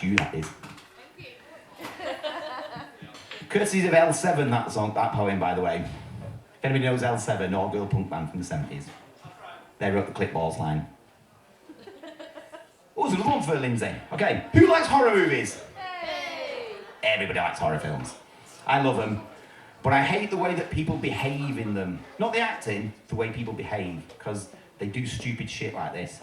That's you, that is. Courtesy of L7, that poem, by the way. If anybody knows L7, all-girl punk band from the 70s. They wrote the Clipballs line. Oh, there's another one for Lindsay. Okay, who likes horror movies? Hey. Everybody likes horror films. I love them, but I hate the way that people behave in them. Not the acting, the way people behave, because they do stupid shit like this.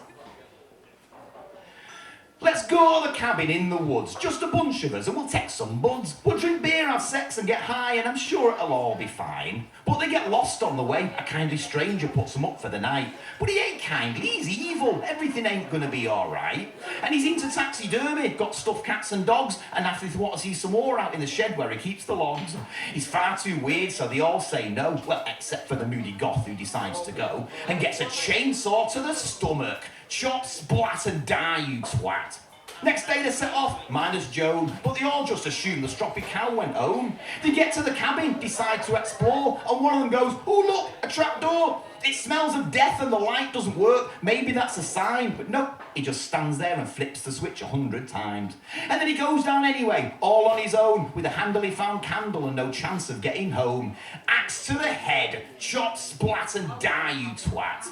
Let's go to the cabin in the woods, just a bunch of us, and we'll take some buds. We'll drink beer, have sex, and get high, and I'm sure it'll all be fine. But they get lost on the way. A kindly stranger puts them up for the night. But he ain't kindly, he's evil. Everything ain't gonna be alright. And he's into taxidermy, got stuffed cats and dogs, and after they want to see some more out in the shed where he keeps the logs. He's far too weird, so they all say no. Well, except for the moody goth who decides to go, and gets a chainsaw to the stomach. Chop, splat, and die, you twat. Next day they set off, minus Joan, but they all just assume the stroppy cow went home. They get to the cabin, decide to explore, and one of them goes, oh look, a trapdoor. It smells of death and the light doesn't work. Maybe that's a sign, but no, he just stands there and flips the switch 100 times. And then he goes down anyway, all on his own, with a handily found candle and no chance of getting home. Axe to the head, chop, splat, and die, you twat.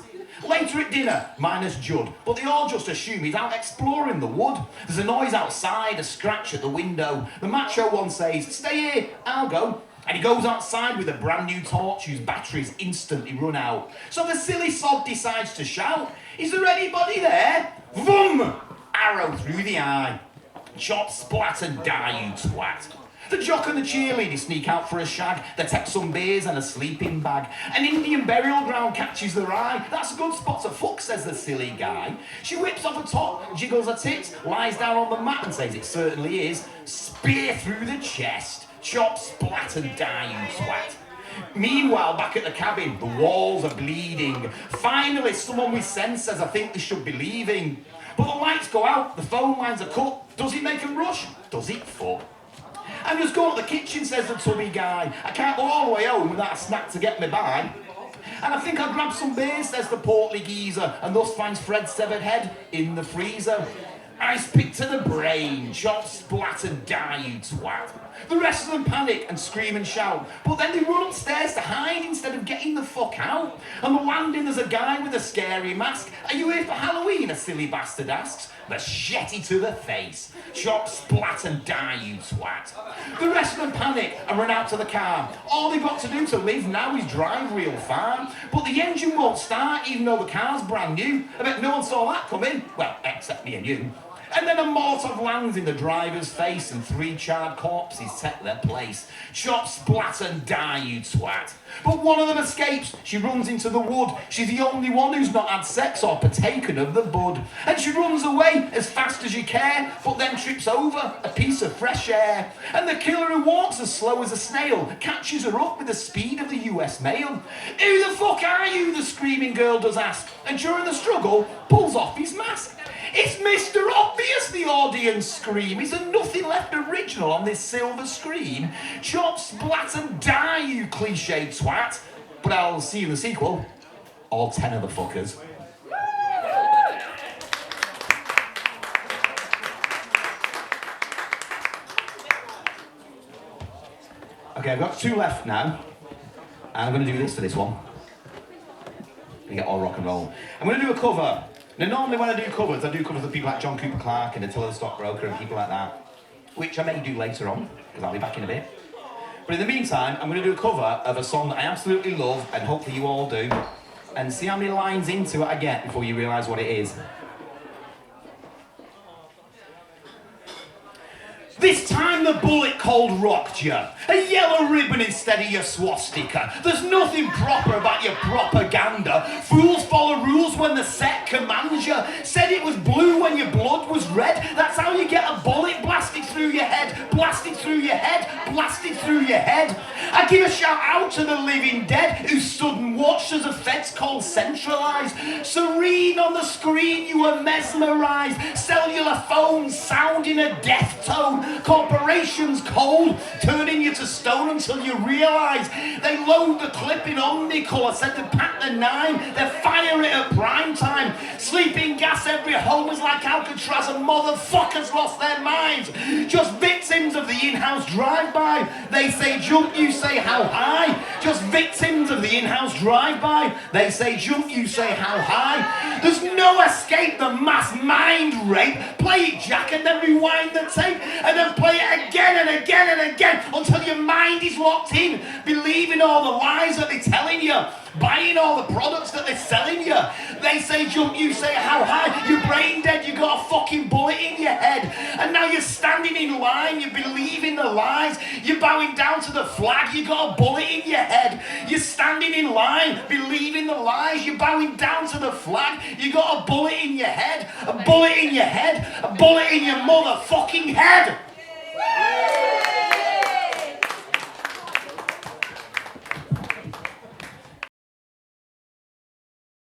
Later at dinner, minus Judd, but they all just assume he's out exploring the wood. There's a noise outside, a scratch at the window. The macho one says, stay here, I'll go. And he goes outside with a brand new torch whose batteries instantly run out. So the silly sod decides to shout, is there anybody there? Vroom! Arrow through the eye. Chop, splat, and die, you twat. The jock and the cheerleader sneak out for a shag. They take some beers and a sleeping bag. An Indian burial ground catches their eye. That's a good spot to fuck, says the silly guy. She whips off a top, jiggles her tits, lies down on the mat and says it certainly is. Spear through the chest. Chop, splat, and die, you twat. Meanwhile, back at the cabin, the walls are bleeding. Finally, someone with sense says, I think they should be leaving. But the lights go out, the phone lines are cut. Does it make them rush? Does it fuck? I'm just going to the kitchen, says the tubby guy. I can't go all the way home without a snack to get me by. And I think I'll grab some beer, says the portly geezer, and thus finds Fred's severed head in the freezer. Ice pick to the brain, chop, splat, and die, you twat. The rest of them panic and scream and shout, but then they run upstairs to hide instead of getting the fuck out. On the landing there's a guy with a scary mask. Are you here for Halloween, a silly bastard asks. Machete to the face, chop, splat, and die, you twat. The rest of them panic and run out to the car. All they've got to do to live now is drive real far. But the engine won't start even though the car's brand new. I bet no one saw that coming. Well, except me and you. And then a Molotov lands in the driver's face and 3 charred corpses take their place. Chop, splat, and die, you twat. But one of them escapes. She runs into the wood. She's the only one who's not had sex or partaken of the bud. And she runs away as fast as she can, but then trips over a piece of fresh air. And the killer, who walks as slow as a snail, catches her up with the speed of the US mail. Who the fuck are you? The screaming girl does ask. And during the struggle, pulls off his mask. It's Mr. Obvious, the audience scream. Is there nothing left original on this silver screen? Chop, splat, and die, you cliched twat. But I'll see you in the sequel. All 10 of the fuckers. Okay, I've got 2 left now. And I'm going to do this for this one. We get all rock and roll. I'm going to do a cover. Now, normally when I do covers of people like John Cooper Clarke and Attila the Stockbroker and people like that, which I may do later on, because I'll be back in a bit. But in the meantime, I'm going to do a cover of a song that I absolutely love, and hopefully you all do, and see how many lines into it I get before you realise what it is. This time the bullet cold rocked you. A yellow ribbon instead of your swastika. There's nothing proper about your propaganda. Fools follow rules when the set commands you. Said it was blue when your blood was red. That's how you get a bullet blasted through your head. Blasted through your head. Blasted through your head. I give a shout out to the living dead who stood and watched as the feds called centralised. Serene on the screen, you were mesmerised. Cellular phones sounding a death tone. Corporations cold, turning you to stone until you realise they load the clip in Omnicolour, said to pack the 9, they fire it at prime time. Sleeping gas every home is like Alcatraz and motherfuckers lost their minds. Just victims of the in-house drive-by. They say jump, you say how high. Just victims of the in-house drive-by. They say jump, you say how high. There's no escape the mass mind rape. Play it, Jack, and then rewind the tape, and then play it again and again and again until your mind is locked in, believing all the lies that they're telling you, buying all the products that they're selling you. They say jump, you say how high. You're brain dead, you got a fucking bullet in your head, and now you're standing in line, you believe in the lies, you're bowing down to the flag, you got a bullet in your head. You're standing in line, believing the lies, you're bowing down to the flag, you got a bullet in your head, a bullet in your head, a bullet in your motherfucking head.